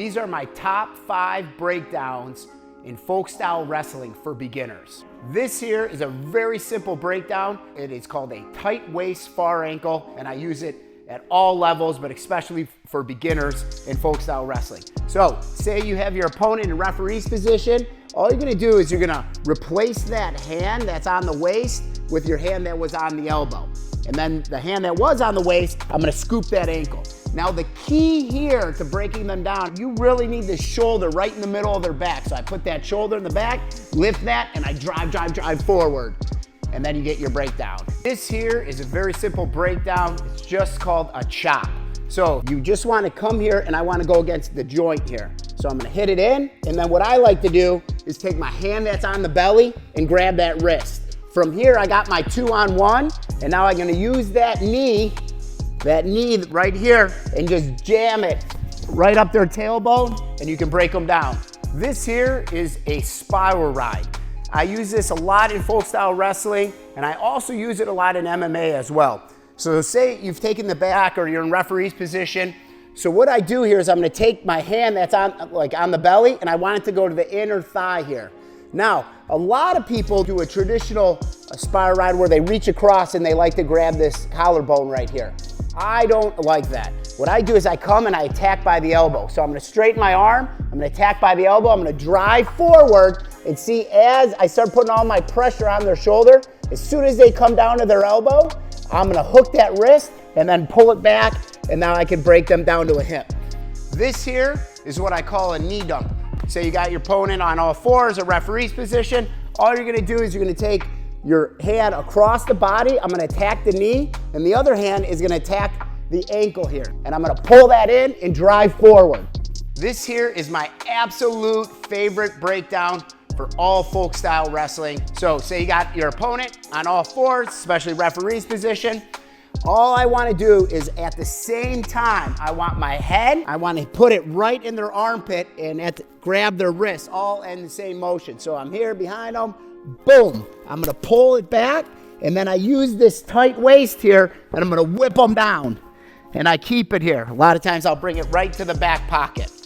these are my top 5 breakdowns in Folkstyle Wrestling for beginners. This here is a very simple breakdown. It is called a tight waist far ankle, and I use it at all levels, but especially for beginners in Folkstyle Wrestling. So, say you have your opponent in referee's position. All you're gonna do is you're gonna replace that hand that's on the waist with your hand that was on the elbow. And then the hand that was on the waist, I'm gonna scoop that ankle. Now the key here to breaking them down, you really need the shoulder right in the middle of their back. So I put that shoulder in the back, lift that, and I drive forward. And then you get your breakdown. This here is a very simple breakdown. It's just called a chop. So you just wanna come here and I wanna go against the joint here. So I'm gonna hit it in, and then what I like to do is take my hand that's on the belly and grab that wrist. From here, I got my 2-on-1, and now I'm gonna use that knee right here, and just jam it right up their tailbone, and you can break them down. This here is a spiral ride. I use this a lot in Folkstyle Wrestling, and I also use it a lot in MMA as well. So say you've taken the back or you're in referee's position. So what I do here is I'm gonna take my hand that's on the belly, and I want it to go to the inner thigh here. Now, a lot of people do a traditional spiral ride where they reach across and they like to grab this collarbone right here. I don't like that. What I do is I come and I attack by the elbow. So I'm gonna straighten my arm, I'm gonna attack by the elbow, I'm gonna drive forward, and see as I start putting all my pressure on their shoulder, as soon as they come down to their elbow, I'm gonna hook that wrist and then pull it back, and now I can break them down to a hip. This here is what I call a knee dump. Say you got your opponent on all fours, a referee's position. All you're gonna do is you're gonna take your hand across the body. I'm gonna attack the knee, and the other hand is gonna attack the ankle here. And I'm gonna pull that in and drive forward. This here is my absolute favorite breakdown for all Folkstyle Wrestling. So say you got your opponent on all fours, especially referee's position. All I want to do is at the same time, I want my head, I want to put it right in their armpit and grab their wrist all in the same motion. So I'm here behind them, boom. I'm going to pull it back, and then I use this tight waist here, and I'm going to whip them down. And I keep it here. A lot of times I'll bring it right to the back pocket.